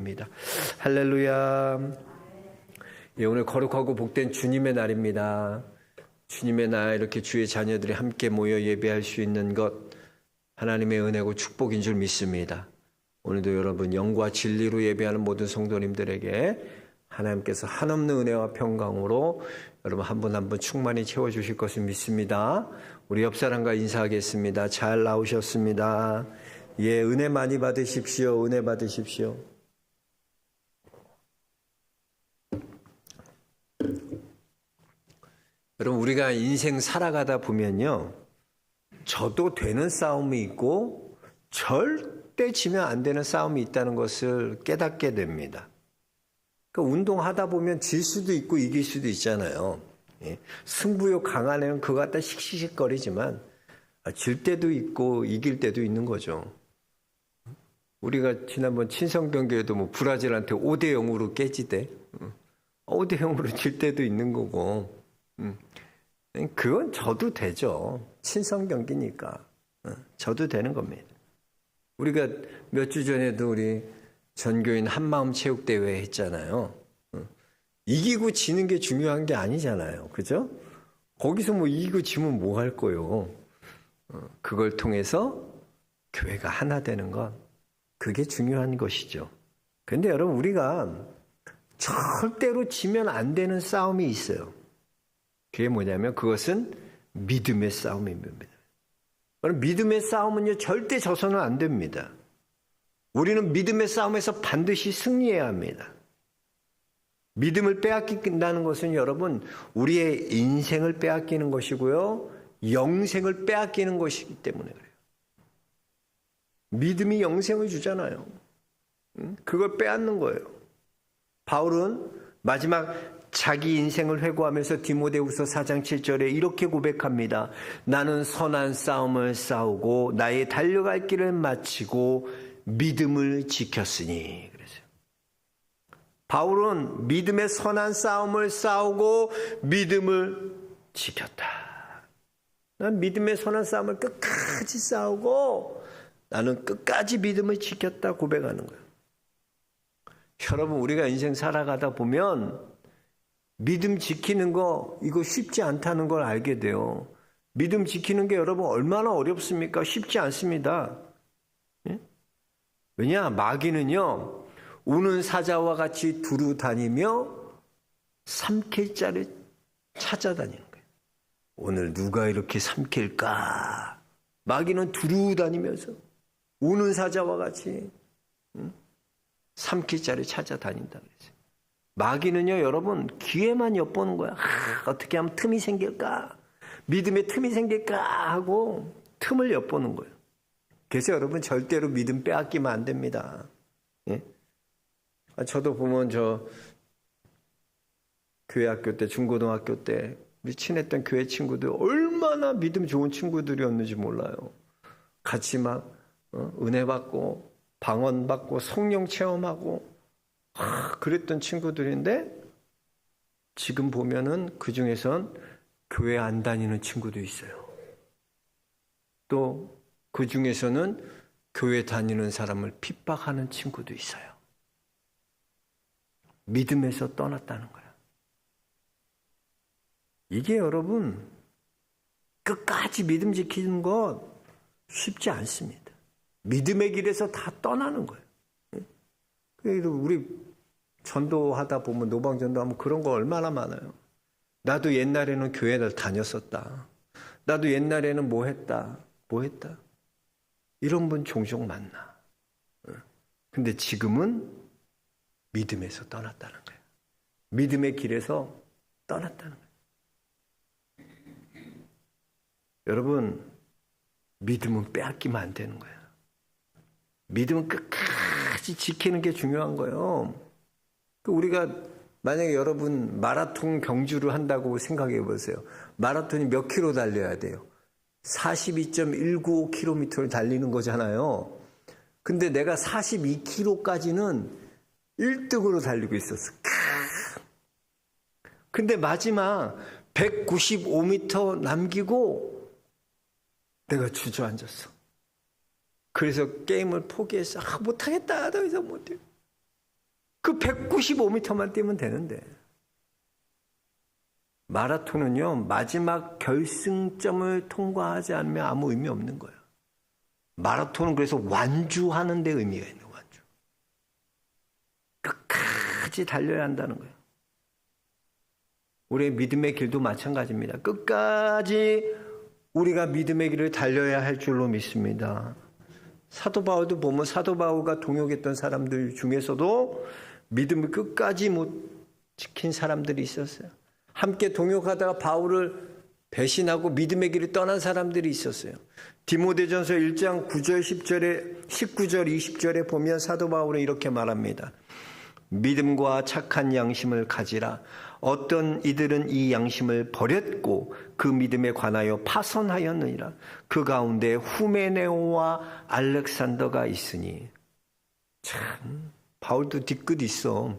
입니다. 할렐루야. 예, 오늘 거룩하고 복된 주님의 날입니다. 주님의 날 이렇게 주의 자녀들이 함께 모여 예배할 수 있는 것 하나님의 은혜고 축복인 줄 믿습니다. 오늘도 여러분 영과 진리로 예배하는 모든 성도님들에게 하나님께서 한없는 은혜와 평강으로 여러분 한 분 한 분 충만히 채워주실 것을 믿습니다. 우리 옆 사람과 인사하겠습니다. 잘 나오셨습니다. 예, 은혜 많이 받으십시오. 은혜 받으십시오. 여러분 우리가 인생 살아가다 보면요, 져도 되는 싸움이 있고 절대 지면 안 되는 싸움이 있다는 것을 깨닫게 됩니다. 그러니까 운동하다 보면 질 수도 있고 이길 수도 있잖아요. 예. 승부욕 강한 애는 그거 갖다 씩씩거리지만 질 때도 있고 이길 때도 있는 거죠. 우리가 지난번 친성병교에도 뭐 브라질한테 5대 0으로 깨지대. 5대 0으로 질 때도 있는 거고. 그건 져도 되죠. 친선 경기니까 져도 되는 겁니다. 우리가 몇 주 전에도 우리 전교인 한마음 체육대회 했잖아요. 이기고 지는 게 중요한 게 아니잖아요. 그죠? 거기서 뭐 이기고 지면 뭐 할 거요. 그걸 통해서 교회가 하나 되는 건 그게 중요한 것이죠. 근데 여러분 우리가 절대로 지면 안 되는 싸움이 있어요. 그게 뭐냐면 그것은 믿음의 싸움입니다. 믿음의 싸움은요 절대 져서는 안 됩니다. 우리는 믿음의 싸움에서 반드시 승리해야 합니다. 믿음을 빼앗긴다는 것은 여러분 우리의 인생을 빼앗기는 것이고요, 영생을 빼앗기는 것이기 때문에 그래요. 믿음이 영생을 주잖아요. 그걸 빼앗는 거예요. 바울은 마지막 자기 인생을 회고하면서 디모데후서 4장 7절에 이렇게 고백합니다. 나는 선한 싸움을 싸우고 나의 달려갈 길을 마치고 믿음을 지켰으니. 그랬어요. 바울은 믿음의 선한 싸움을 싸우고 믿음을 지켰다. 난 믿음의 선한 싸움을 끝까지 싸우고 나는 끝까지 믿음을 지켰다 고백하는 거예요. 여러분 우리가 인생 살아가다 보면 믿음 지키는 거 이거 쉽지 않다는 걸 알게 돼요. 믿음 지키는 게 여러분 얼마나 어렵습니까? 쉽지 않습니다. 예? 왜냐? 마귀는요 우는 사자와 같이 두루 다니며 삼킬 자를 찾아다니는 거예요. 오늘 누가 이렇게 삼킬까? 마귀는 두루 다니면서 우는 사자와 같이 삼킬 자를 찾아다닌다 그랬어요. 마귀는요 여러분 기회만 엿보는 거야. 어떻게 하면 틈이 생길까, 믿음에 틈이 생길까 하고 틈을 엿보는 거예요. 그래서 여러분 절대로 믿음 빼앗기면 안 됩니다. 예? 저도 보면 저 교회 학교 때, 중고등학교 때 우리 친했던 교회 친구들 얼마나 믿음 좋은 친구들이었는지 몰라요. 같이 막 은혜 받고 방언 받고 성령 체험하고 그랬던 친구들인데 지금 보면은 그 중에선 교회 안 다니는 친구도 있어요. 또 그 중에서는 교회 다니는 사람을 핍박하는 친구도 있어요. 믿음에서 떠났다는 거야. 이게 여러분 끝까지 믿음 지키는 것 쉽지 않습니다. 믿음의 길에서 다 떠나는 거예요. 그래도 우리 전도하다 보면 노방전도하면 그런 거 얼마나 많아요. 나도 옛날에는 교회를 다녔었다. 나도 옛날에는 뭐 했다. 이런 분 종종 만나. 근데 지금은 믿음에서 떠났다는 거예요. 믿음의 길에서 떠났다는 거예요. 여러분 믿음은 빼앗기면 안 되는 거예요. 믿음은 끝까지 지키는 게 중요한 거예요. 우리가 만약에 여러분 마라톤 경주를 한다고 생각해 보세요. 마라톤이 몇 킬로 달려야 돼요? 42.195km를 달리는 거잖아요. 근데 내가 42km까지는 1등으로 달리고 있었어. 근데 마지막 195m 남기고 내가 주저앉았어. 그래서 게임을 포기했어. 못하겠다. 더 이상 못해. 195m만 뛰면 되는데. 마라톤은요, 마지막 결승점을 통과하지 않으면 아무 의미 없는 거예요. 마라톤은 그래서 완주하는 데 의미가 있는 거예요. 완주. 끝까지 달려야 한다는 거예요. 우리의 믿음의 길도 마찬가지입니다. 끝까지 우리가 믿음의 길을 달려야 할 줄로 믿습니다. 사도 바울도 보면 사도 바울과 동역했던 사람들 중에서도 믿음을 끝까지 못 지킨 사람들이 있었어요. 함께 동역하다가 바울을 배신하고 믿음의 길을 떠난 사람들이 있었어요. 디모데전서 1장 9절 10절에 19절 20절에 보면 사도 바울은 이렇게 말합니다. 믿음과 착한 양심을 가지라. 어떤 이들은 이 양심을 버렸고 그 믿음에 관하여 파손하였느니라. 그 가운데 후메네오와 알렉산더가 있으니. 참 바울도 뒤끝 있어.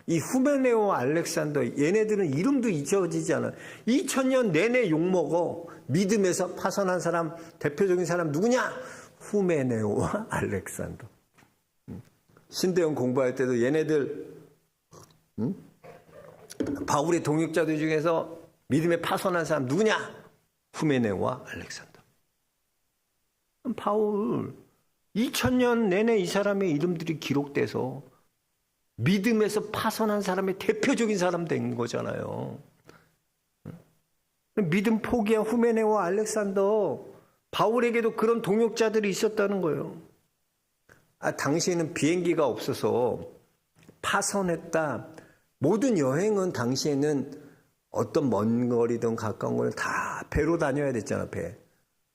이 후메네오와 알렉산더, 얘네들은 이름도 잊혀지지 않아. 2000년 내내 욕먹어. 믿음에서 파손한 사람, 대표적인 사람 누구냐? 후메네오와 알렉산더. 신대영 공부할 때도 얘네들 바울의 동역자들 중에서 믿음에 파손한 사람 누구냐? 후메네오와 알렉산더. 바울 2000년 내내 이 사람의 이름들이 기록돼서 믿음에서 파손한 사람의 대표적인 사람 된 거잖아요. 믿음 포기한 후메네오와 알렉산더, 바울에게도 그런 동역자들이 있었다는 거예요. 당시에는 비행기가 없어서 파손했다. 모든 여행은 당시에는 어떤 먼 거리든 가까운 걸 다 배로 다녀야 됐잖아, 배.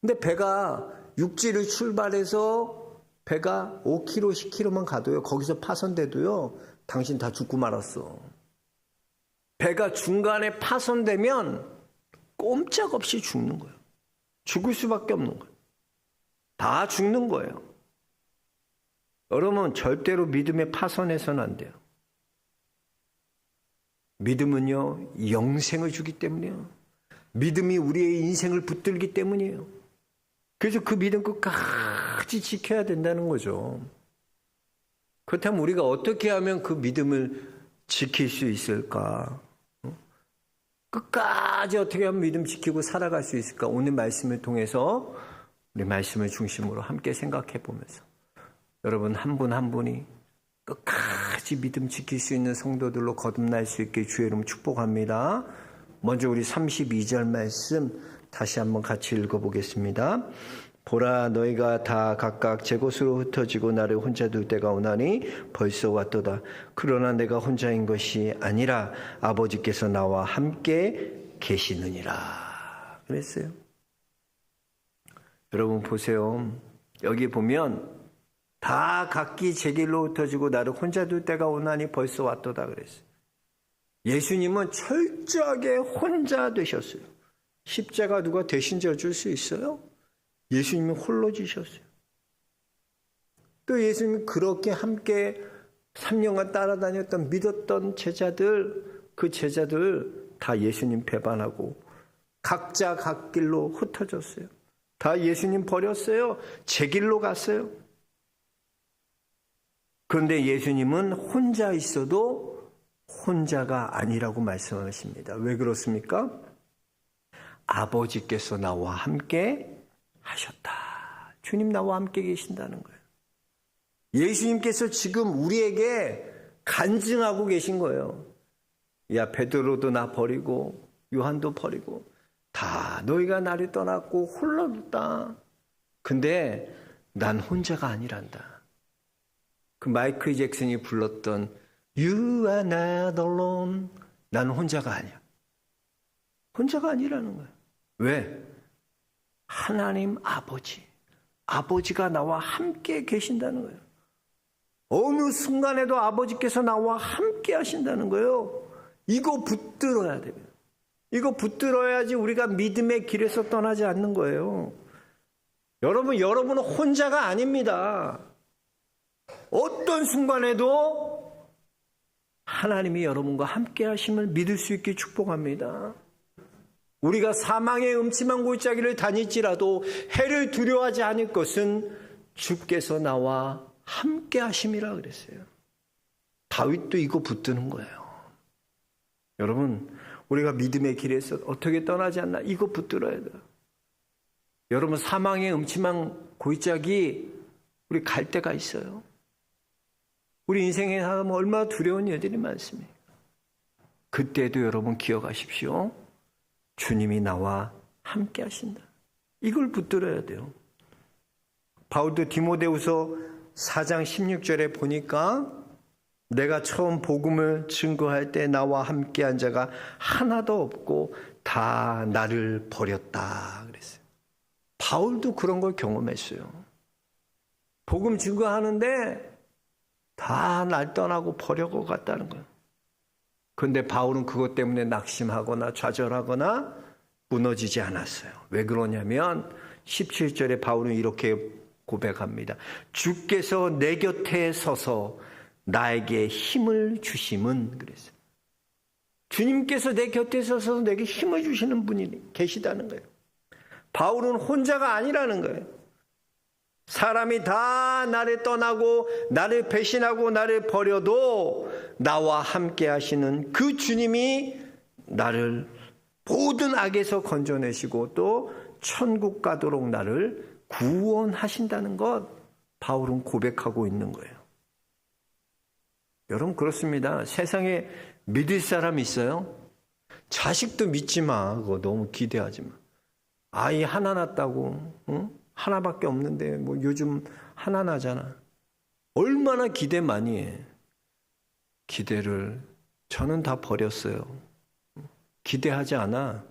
근데 배가 육지를 출발해서 배가 5km, 10km만 가도요, 거기서 파손돼도요, 당신 다 죽고 말았어. 배가 중간에 파손되면 꼼짝없이 죽는 거예요. 죽을 수밖에 없는 거예요. 다 죽는 거예요. 여러분, 절대로 믿음에 파손해서는 안 돼요. 믿음은요, 영생을 주기 때문이에요. 믿음이 우리의 인생을 붙들기 때문이에요. 그래서 그 믿음 끝까지 지켜야 된다는 거죠. 그렇다면 우리가 어떻게 하면 그 믿음을 지킬 수 있을까? 끝까지 어떻게 하면 믿음 지키고 살아갈 수 있을까? 오늘 말씀을 통해서 우리 말씀을 중심으로 함께 생각해 보면서 여러분 한 분 한 분이 끝까지 믿음 지킬 수 있는 성도들로 거듭날 수 있게 주의 이름 축복합니다. 먼저 우리 32절 말씀 다시 한번 같이 읽어보겠습니다. 보라, 너희가 다 각각 제 곳으로 흩어지고 나를 혼자 둘 때가 오나니 벌써 왔도다. 그러나 내가 혼자인 것이 아니라 아버지께서 나와 함께 계시느니라. 그랬어요. 여러분 보세요. 여기 보면 다 각기 제 길로 흩어지고 나를 혼자 둘 때가 오나니 벌써 왔도다 그랬어요. 예수님은 철저하게 혼자 되셨어요. 십자가 누가 대신 져줄 수 있어요? 예수님이 홀로 지셨어요. 또 예수님이 그렇게 함께 3년간 따라다녔던 믿었던 제자들, 그 제자들 다 예수님 배반하고 각자 각 길로 흩어졌어요. 다 예수님 버렸어요. 제 길로 갔어요. 그런데 예수님은 혼자 있어도 혼자가 아니라고 말씀하십니다. 왜 그렇습니까? 아버지께서 나와 함께 하셨다. 주님 나와 함께 계신다는 거예요. 예수님께서 지금 우리에게 간증하고 계신 거예요. 야, 베드로도 나 버리고 요한도 버리고 다 너희가 나를 떠났고 홀로 뒀다. 근데 난 혼자가 아니란다. 그 마이클 잭슨이 불렀던 You are not alone. 난 혼자가 아니야. 혼자가 아니라는 거예요. 왜? 하나님 아버지가 나와 함께 계신다는 거예요. 어느 순간에도 아버지께서 나와 함께 하신다는 거예요. 이거 붙들어야 돼요. 이거 붙들어야지 우리가 믿음의 길에서 떠나지 않는 거예요. 여러분은 혼자가 아닙니다. 어떤 순간에도 하나님이 여러분과 함께 하심을 믿을 수 있게 축복합니다. 우리가 사망의 음침한 골짜기를 다닐지라도 해를 두려워하지 않을 것은 주께서 나와 함께 하심이라 그랬어요. 다윗도 이거 붙드는 거예요. 여러분, 우리가 믿음의 길에서 어떻게 떠나지 않나? 이거 붙들어야 돼요. 여러분, 사망의 음침한 골짜기 우리 갈 때가 있어요. 우리 인생에 하면 얼마나 두려운 일들이 많습니까? 그때도 여러분 기억하십시오. 주님이 나와 함께 하신다. 이걸 붙들어야 돼요. 바울도 디모데후서 4장 16절에 보니까 내가 처음 복음을 증거할 때 나와 함께한 자가 하나도 없고 다 나를 버렸다 그랬어요. 바울도 그런 걸 경험했어요. 복음 증거하는데 다 날 떠나고 버려고 갔다는 거예요. 그런데 바울은 그것 때문에 낙심하거나 좌절하거나 무너지지 않았어요. 왜 그러냐면 17절에 바울은 이렇게 고백합니다. 주께서 내 곁에 서서 나에게 힘을 주심은 그랬어요. 주님께서 내 곁에 서서 내게 힘을 주시는 분이 계시다는 거예요. 바울은 혼자가 아니라는 거예요. 사람이 다 나를 떠나고 나를 배신하고 나를 버려도 나와 함께 하시는 그 주님이 나를 모든 악에서 건져내시고 또 천국 가도록 나를 구원하신다는 것 바울은 고백하고 있는 거예요. 여러분 그렇습니다. 세상에 믿을 사람 있어요? 자식도 믿지 마. 그거 너무 기대하지 마. 아이 하나 낳았다고 응? 하나밖에 없는데 뭐 요즘 하나 나잖아. 얼마나 기대 많이 해. 기대를 저는 다 버렸어요. 기대하지 않아.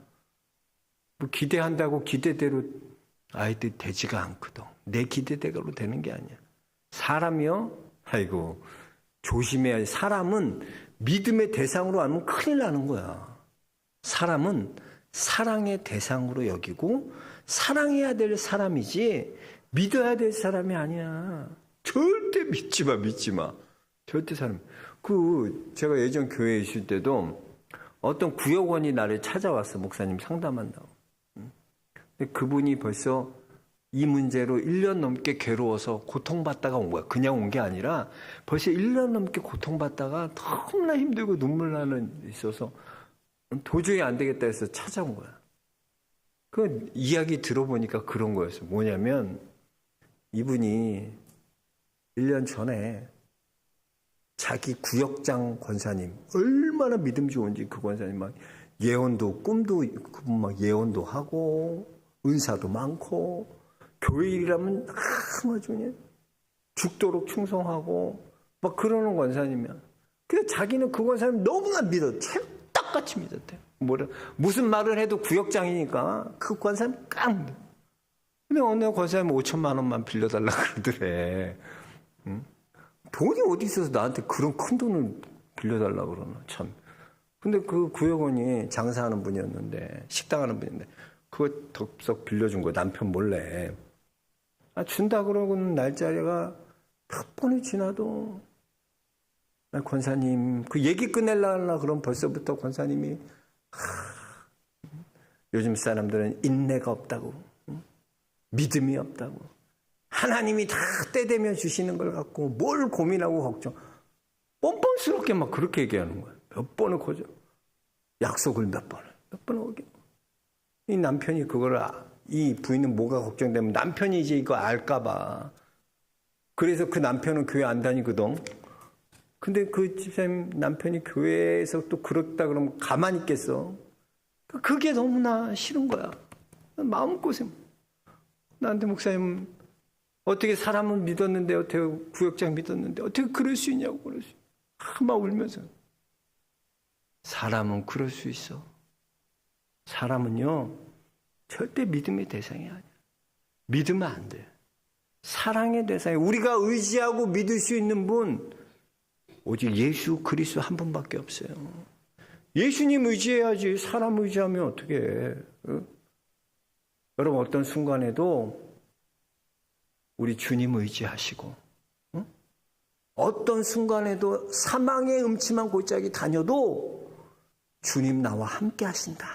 뭐 기대한다고 기대대로 아이들 되지가 않거든. 내 기대대로 되는 게 아니야. 사람이요? 아이고 조심해야 돼. 사람은 믿음의 대상으로 하면 큰일 나는 거야. 사람은 사랑의 대상으로 여기고 사랑해야 될 사람이지 믿어야 될 사람이 아니야. 절대 믿지 마. 절대 사람. 제가 예전 교회에 있을 때도 어떤 구역원이 나를 찾아왔어. 목사님 상담한다고. 근데 그분이 벌써 이 문제로 1년 넘게 괴로워서 고통받다가 온 거야. 그냥 온 게 아니라 벌써 1년 넘게 고통받다가 너무나 힘들고 눈물 나는 있어서 도저히 안 되겠다 해서 찾아온 거야. 그 이야기 들어보니까 그런 거였어. 뭐냐면 이분이 1년 전에 자기 구역장 권사님 얼마나 믿음 좋은지 그 권사님 막 예언도 꿈도 그분 막 예언도 하고 은사도 많고 교회 일이라면 아주 그냥 죽도록 충성하고 막 그러는 권사님이야. 근데 자기는 그 권사님 너무나 믿어. 찰떡같이 믿었대. 무슨 말을 해도 구역장이니까 그 권사님 깡. 근데 어느 권사님 5천만 원만 빌려달라 그러더래. 응? 돈이 어디 있어서 나한테 그런 큰 돈을 빌려달라 그러나 참. 근데 그 구역원이 장사하는 분이었는데 식당 하는 분인데 그거 덥석 빌려준 거야. 남편 몰래. 준다 그러고는 날짜가 몇 번이 지나도 권사님 그 얘기 끝내려나 그럼 벌써부터 권사님이 요즘 사람들은 인내가 없다고 믿음이 없다고 하나님이 다 때 되면 주시는 걸 갖고 뭘 고민하고 걱정 뻔뻔스럽게 막 그렇게 얘기하는 거야. 몇 번을 거죠. 약속을 몇 번을 오게. 이 남편이 그걸 이 부인은 뭐가 걱정되면 남편이 이제 이거 알까봐. 그래서 그 남편은 교회 안 다니거든. 근데 그 집사님 남편이 교회에서 또 그렇다 그러면 가만히 있겠어. 그게 너무나 싫은 거야. 마음고생. 나한테 목사님 어떻게 사람은 믿었는데 어떻게 구역장 믿었는데 어떻게 그럴 수 있냐고 그럴 수. 막 울면서. 사람은 그럴 수 있어. 사람은요 절대 믿음의 대상이 아니야. 믿으면 안 돼. 사랑의 대상이 우리가 의지하고 믿을 수 있는 분 오직 예수 그리스도 한 분밖에 없어요. 예수님 의지해야지. 사람 의지하면 어떻게 해. 여러분 어떤 순간에도 우리 주님 의지하시고 어떤 순간에도 사망의 음침한 골짜기 다녀도 주님 나와 함께 하신다.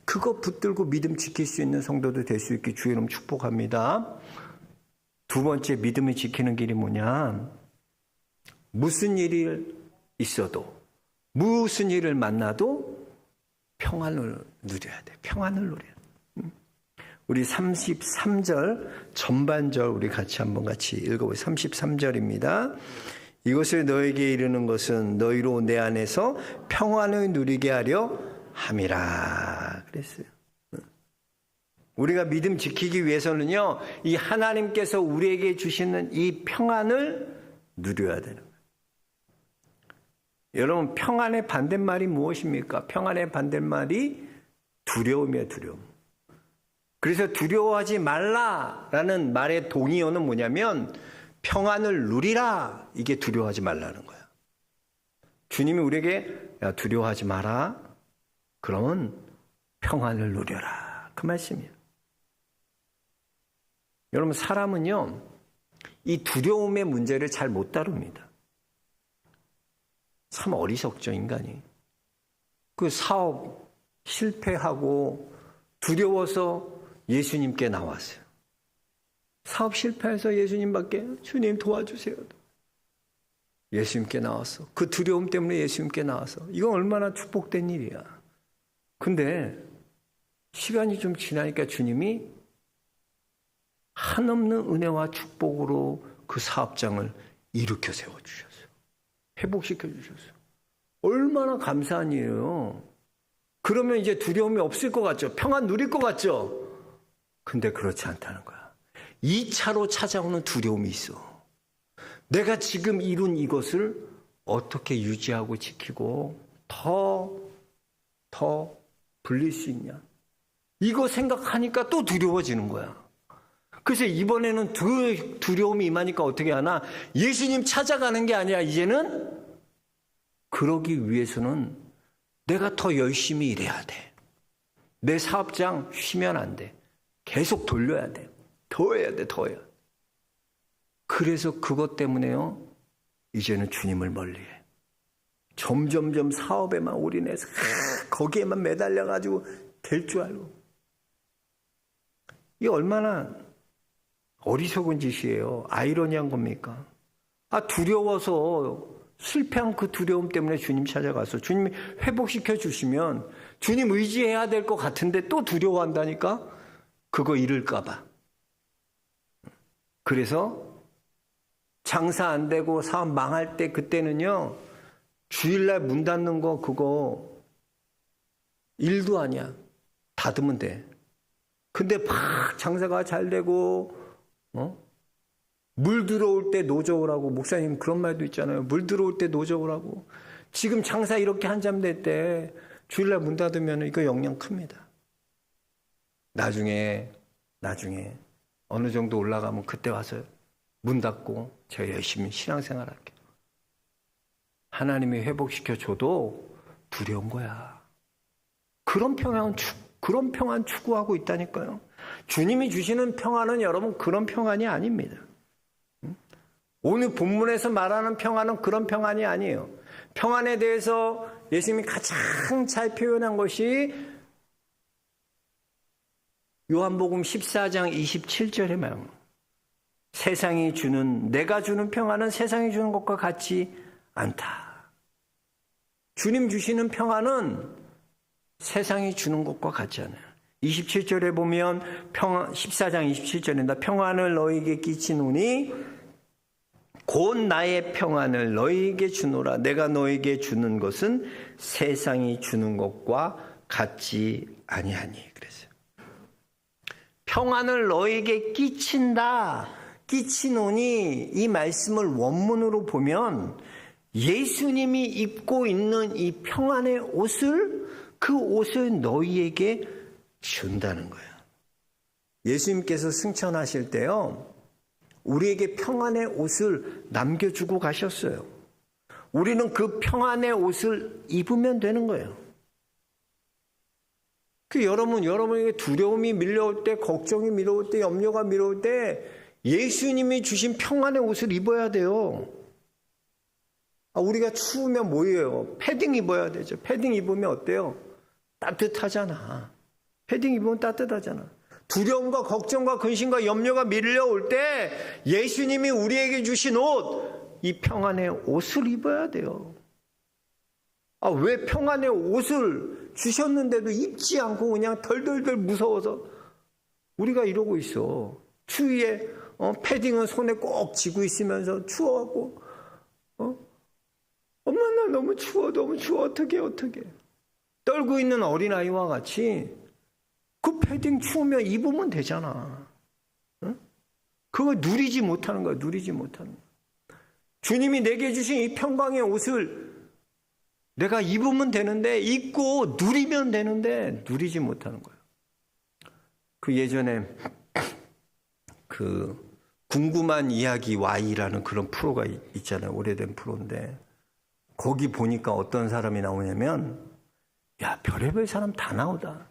그거 붙들고 믿음 지킬 수 있는 성도들 될 수 있게 주의 이름 축복합니다. 두 번째 믿음을 지키는 길이 뭐냐? 무슨 일이 있어도, 무슨 일을 만나도 평안을 누려야 돼. 평안을 누려야 돼. 우리 33절 전반절 우리 같이 읽어보세요. 33절입니다. 이것을 너에게 이르는 것은 너희로 내 안에서 평안을 누리게 하려 함이라 그랬어요. 우리가 믿음 지키기 위해서는요, 이 하나님께서 우리에게 주시는 이 평안을 누려야 되는 거예요. 여러분, 평안의 반대말이 무엇입니까? 평안의 반대말이 두려움이에요, 두려움. 그래서 두려워하지 말라라는 말의 동의어는 뭐냐면 평안을 누리라, 이게 두려워하지 말라는 거야. 주님이 우리에게 야, 두려워하지 마라, 그러면 평안을 누려라, 그 말씀이에요. 여러분, 사람은요 이 두려움의 문제를 잘 못 다룹니다. 참 어리석죠, 인간이. 그 사업 실패하고 두려워서 예수님께 나왔어요. 사업 실패해서 예수님밖에, 주님 도와주세요. 예수님께 나왔어. 그 두려움 때문에 예수님께 나와서. 이건 얼마나 축복된 일이야. 근데 시간이 좀 지나니까 주님이 한없는 은혜와 축복으로 그 사업장을 일으켜 세워주셨어요. 회복시켜 주셨어요. 얼마나 감사한 일이에요. 그러면 이제 두려움이 없을 것 같죠? 평안 누릴 것 같죠? 근데 그렇지 않다는 거야. 2차로 찾아오는 두려움이 있어. 내가 지금 이룬 이것을 어떻게 유지하고 지키고 더 불릴 수 있냐. 이거 생각하니까 또 두려워지는 거야. 그래서 이번에는 두려움이 임하니까 어떻게 하나? 예수님 찾아가는 게 아니라 이제는 그러기 위해서는 내가 더 열심히 일해야 돼. 내 사업장 쉬면 안 돼. 계속 돌려야 돼. 더 해야 돼, 더 해야 돼. 그래서 그것 때문에요, 이제는 주님을 멀리해. 점점점 사업에만 올인해서 거기에만 매달려가지고 될 줄 알고. 이게 얼마나 어리석은 짓이에요. 아이러니한 겁니까? 두려워서 실패한 그 두려움 때문에 주님 찾아가서 주님이 회복시켜 주시면 주님 의지해야 될 것 같은데 또 두려워한다니까? 그거 잃을까 봐. 그래서 장사 안 되고 사업 망할 때 그때는요, 주일날 문 닫는 거 그거 일도 아니야. 닫으면 돼. 근데 막 장사가 잘 되고 물 들어올 때 노저우라고, 목사님 그런 말도 있잖아요. 물 들어올 때 노저우라고. 지금 장사 이렇게 한참 될 때 주일날 문 닫으면 이거 영향 큽니다. 나중에 어느 정도 올라가면 그때 와서 문 닫고 제가 열심히 신앙생활 할게요. 하나님이 회복시켜 줘도 두려운 거야. 그런 평안 추구하고 있다니까요. 주님이 주시는 평안은 여러분 그런 평안이 아닙니다. 오늘 본문에서 말하는 평안은 그런 평안이 아니에요. 평안에 대해서 예수님이 가장 잘 표현한 것이 요한복음 14장 27절에 말합니다. 세상이 주는, 내가 주는 평안은 세상이 주는 것과 같지 않다. 주님 주시는 평안은 세상이 주는 것과 같지 않아요. 27절에 보면 14장 27절입니다. 평안을 너희에게 끼치노니 곧 나의 평안을 너희에게 주노라. 내가 너희에게 주는 것은 세상이 주는 것과 같지 아니하니. 그랬어요. 평안을 너희에게 끼치노니, 이 말씀을 원문으로 보면 예수님이 입고 있는 이 평안의 옷을, 그 옷을 너희에게 준다는 거예요. 예수님께서 승천하실 때요, 우리에게 평안의 옷을 남겨주고 가셨어요. 우리는 그 평안의 옷을 입으면 되는 거예요. 여러분에게 두려움이 밀려올 때, 걱정이 밀려올 때, 염려가 밀려올 때 예수님이 주신 평안의 옷을 입어야 돼요. 우리가 추우면 뭐예요? 패딩 입어야 되죠. 패딩 입으면 어때요? 따뜻하잖아. 패딩 입으면 따뜻하잖아. 두려움과 걱정과 근심과 염려가 밀려올 때 예수님이 우리에게 주신 옷, 이 평안의 옷을 입어야 돼요. 왜 평안의 옷을 주셨는데도 입지 않고 그냥 덜덜덜 무서워서 우리가 이러고 있어. 추위에 패딩은 손에 꼭 쥐고 있으면서 추워갖고 엄마 나 너무 추워 어떡해 떨고 있는 어린아이와 같이 그 패딩 추우면 입으면 되잖아. 그거 누리지 못하는 거야. 주님이 내게 주신 이 평강의 옷을 내가 입으면 되는데, 입고 누리면 되는데 누리지 못하는 거예요. 그 예전에 그 궁금한 이야기 Y라는 그런 프로가 있잖아요. 오래된 프로인데 거기 보니까 어떤 사람이 나오냐면, 야, 별의별 사람 다 나오다.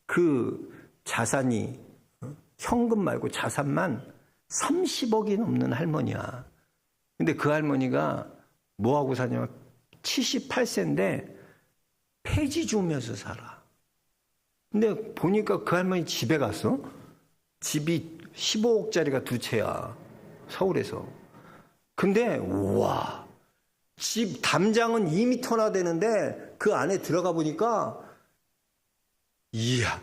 그 자산이 현금 말고 자산만 30억이 넘는 할머니야. 근데 그 할머니가 뭐하고 사냐면 78세인데 폐지 주면서 살아. 근데 보니까 그 할머니 집에 갔어. 집이 15억짜리가 2채야. 서울에서. 근데 우와, 집 담장은 2m나 되는데 그 안에 들어가 보니까 이야,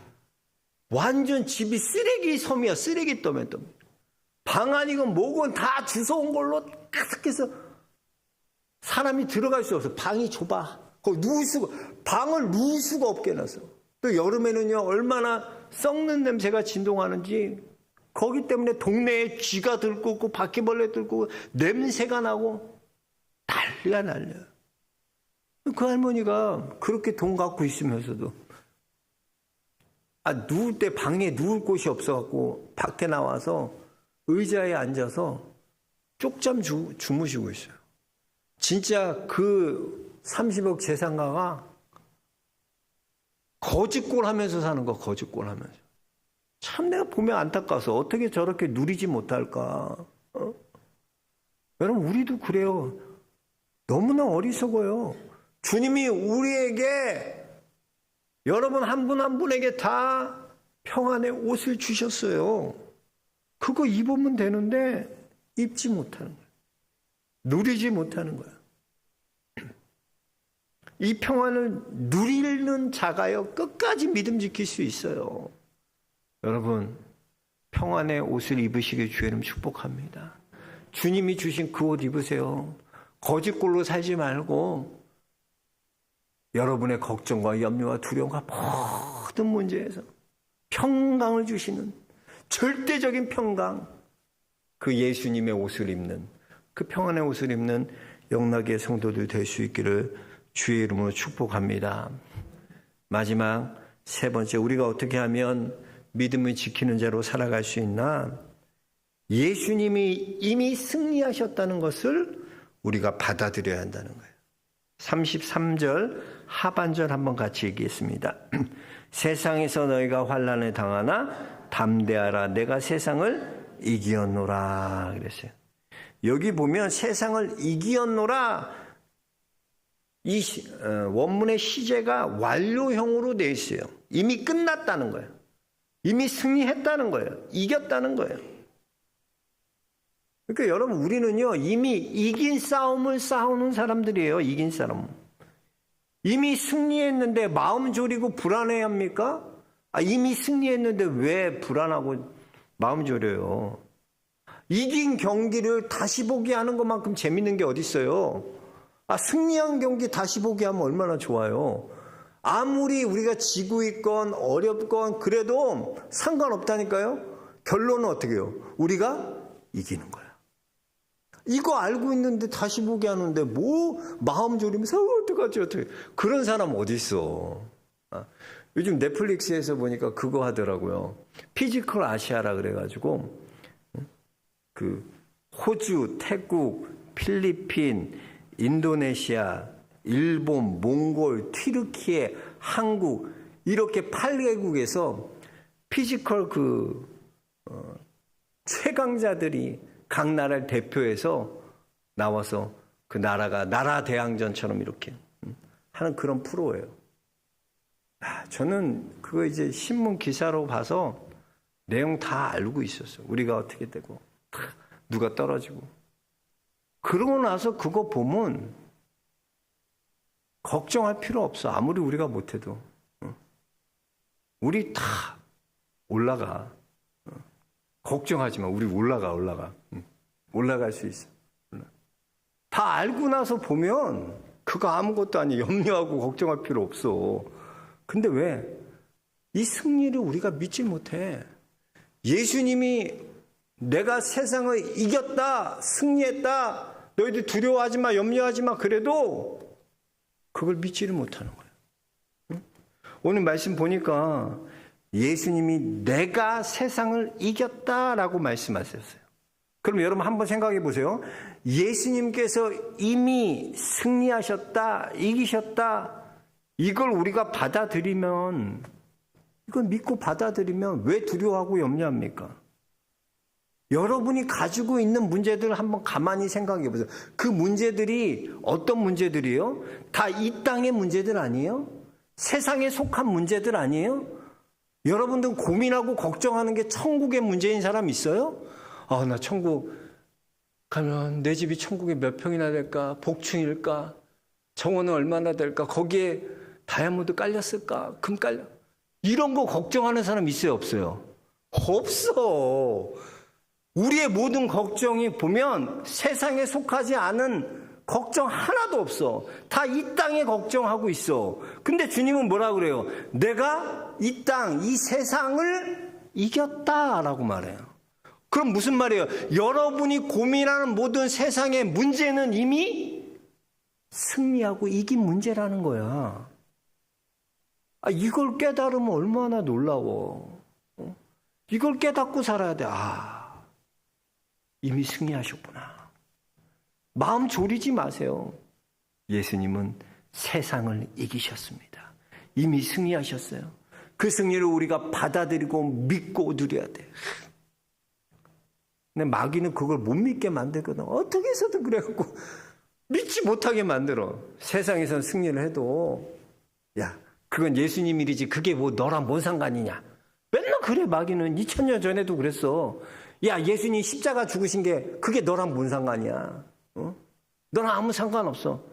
완전 집이 쓰레기 섬이야. 쓰레기 더면. 방 아니건 뭐건 다 주워온 걸로 가득해서 사람이 들어갈 수 없어. 방이 좁아. 거기 방을 누울 수가 없게 해놨어. 또 여름에는요, 얼마나 썩는 냄새가 진동하는지, 거기 때문에 동네에 쥐가 들고 바퀴벌레 들고 냄새가 나고 난리야. 그 할머니가 그렇게 돈 갖고 있으면서도 누울 때 방에 누울 곳이 없어갖고 밖에 나와서 의자에 앉아서 쪽잠 주무시고 있어요. 진짜 그 30억 재산가가 거짓골 하면서 사는 거, 거짓골 하면서. 참 내가 보면 안타까워서 어떻게 저렇게 누리지 못할까. 여러분, 우리도 그래요. 너무나 어리석어요. 주님이 우리에게, 여러분 한 분 한 분에게 다 평안의 옷을 주셨어요. 그거 입으면 되는데 입지 못하는 거예요. 누리지 못하는 거예요. 이 평안을 누리는 자가요, 끝까지 믿음 지킬 수 있어요. 여러분, 평안의 옷을 입으시길 주의 이름 축복합니다. 주님이 주신 그 옷 입으세요. 거짓골로 살지 말고 여러분의 걱정과 염려와 두려움과 모든 문제에서 평강을 주시는 절대적인 평강, 그 예수님의 옷을 입는, 그 평안의 옷을 입는 영락의 성도들 될 수 있기를 주의 이름으로 축복합니다. 마지막 세 번째, 우리가 어떻게 하면 믿음을 지키는 자로 살아갈 수 있나? 예수님이 이미 승리하셨다는 것을 우리가 받아들여야 한다는 거예요. 33절 하반절 한번 같이 얘기했습니다. 세상에서 너희가 환난을 당하나 담대하라, 내가 세상을 이기었노라 그랬어요. 여기 보면 세상을 이기었노라, 이 원문의 시제가 완료형으로 되어 있어요. 이미 끝났다는 거예요. 이미 승리했다는 거예요. 이겼다는 거예요. 그러니까 여러분, 우리는요, 이미 이긴 싸움을 싸우는 사람들이에요. 이긴 싸움. 이미 승리했는데 마음 졸이고 불안해야 합니까? 이미 승리했는데 왜 불안하고 마음 졸여요? 이긴 경기를 다시 보기 하는 것만큼 재밌는 게 어디 있어요? 승리한 경기 다시 보기 하면 얼마나 좋아요. 아무리 우리가 지고 있건 어렵건 그래도 상관없다니까요. 결론은 어떻게 해요? 우리가 이기는 거야. 이거 알고 있는데 다시 보기 하는데 뭐 마음 졸이면서 어떡하지. 그런 사람 어디 있어. 요즘 넷플릭스에서 보니까 그거 하더라고요. 피지컬 아시아라 그래가지고 그 호주, 태국, 필리핀, 인도네시아, 일본, 몽골, 튀르키예, 한국, 이렇게 8개국에서 피지컬 최강자들이 각 나라를 대표해서 나와서 그 나라가 나라 대항전처럼 이렇게 하는 그런 프로예요. 저는 그거 이제 신문 기사로 봐서 내용 다 알고 있었어요. 우리가 어떻게 되고 누가 떨어지고. 그러고 나서 그거 보면 걱정할 필요 없어. 아무리 우리가 못해도. 우리 다 올라가. 걱정하지 마. 우리 올라가. 올라갈 수 있어. 다 알고 나서 보면 그거 아무것도 아니. 염려하고 걱정할 필요 없어. 근데 왜? 이 승리를 우리가 믿지 못해. 예수님이 내가 세상을 이겼다, 승리했다, 너희들 두려워하지 마, 염려하지 마, 그래도 그걸 믿지를 못하는 거예요. 오늘 말씀 보니까 예수님이 내가 세상을 이겼다라고 말씀하셨어요. 그럼 여러분 한번 생각해 보세요. 예수님께서 이미 승리하셨다, 이기셨다, 이걸 우리가 받아들이면, 이걸 믿고 받아들이면 왜 두려워하고 염려합니까? 여러분이 가지고 있는 문제들을 한번 가만히 생각해 보세요. 그 문제들이 어떤 문제들이에요? 다 이 땅의 문제들 아니에요? 세상에 속한 문제들 아니에요? 여러분들 고민하고 걱정하는 게 천국의 문제인 사람 있어요? 나 천국 가면 내 집이 천국에 몇 평이나 될까? 복층일까? 정원은 얼마나 될까? 거기에 다이아몬드 깔렸을까? 금 깔려? 이런 거 걱정하는 사람 있어요? 없어요? 없어. 우리의 모든 걱정이 보면 세상에 속하지 않은 걱정 하나도 없어. 다 이 땅에 걱정하고 있어. 근데 주님은 뭐라 그래요? 내가 이 땅, 이 세상을 이겼다라고 말해요. 그럼 무슨 말이에요? 여러분이 고민하는 모든 세상의 문제는 이미 승리하고 이긴 문제라는 거야. 이걸 깨달으면 얼마나 놀라워. 이걸 깨닫고 살아야 돼. 이미 승리하셨구나. 마음 졸이지 마세요. 예수님은 세상을 이기셨습니다. 이미 승리하셨어요. 그 승리를 우리가 받아들이고 믿고 누려야 돼. 근데 마귀는 그걸 못 믿게 만들거든. 어떻게 해서든 그래갖고 믿지 못하게 만들어. 세상에선 승리를 해도 그건 예수님 일이지 그게 뭐 너랑 뭔 상관이냐. 맨날 그래. 마귀는 2000년 전에도 그랬어. 예수님 십자가 죽으신 게 그게 너랑 뭔 상관이야. 너랑 아무 상관없어.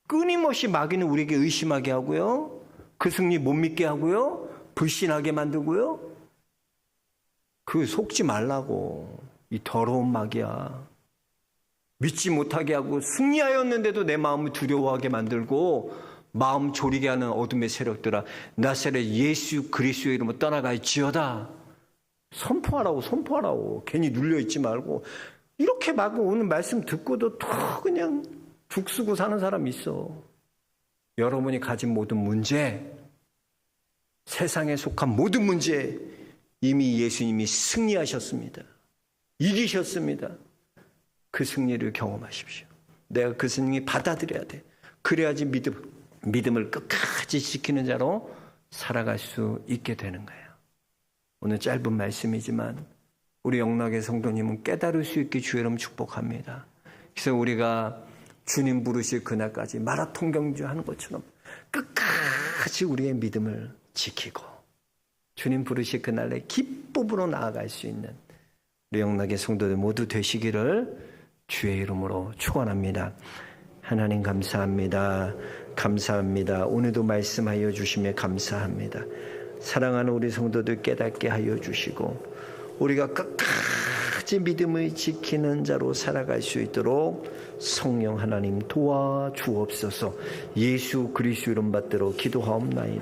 끊임없이 마귀는 우리에게 의심하게 하고요. 그 승리 못 믿게 하고요. 불신하게 만들고요. 그 속지 말라고. 이 더러운 마귀야. 믿지 못하게 하고 승리하였는데도 내 마음을 두려워하게 만들고 마음 졸이게 하는 어둠의 세력들아, 나사렛 예수 그리스도의 이름으로 떠나갈지어다. 선포하라고. 괜히 눌려있지 말고. 이렇게 막 오늘 말씀 듣고도 또 그냥 죽쓰고 사는 사람 있어. 여러분이 가진 모든 문제, 세상에 속한 모든 문제 이미 예수님이 승리하셨습니다. 이기셨습니다. 그 승리를 경험하십시오. 내가 그 승리 받아들여야 돼. 그래야지 믿음을 끝까지 지키는 자로 살아갈 수 있게 되는 거예요. 오늘 짧은 말씀이지만 우리 영락의 성도님은 깨달을 수 있게 주의 이름 축복합니다. 그래서 우리가 주님 부르실 그날까지 마라톤 경주하는 것처럼 끝까지 우리의 믿음을 지키고 주님 부르실 그날에 기쁨으로 나아갈 수 있는 우리 영락의 성도들 모두 되시기를 주의 이름으로 축원합니다. 하나님 감사합니다. 오늘도 말씀하여 주시며 감사합니다. 사랑하는 우리 성도들 깨닫게 하여 주시고 우리가 끝까지 믿음을 지키는 자로 살아갈 수 있도록 성령 하나님 도와주옵소서. 예수 그리스도 이름 받들어 기도하옵나이다.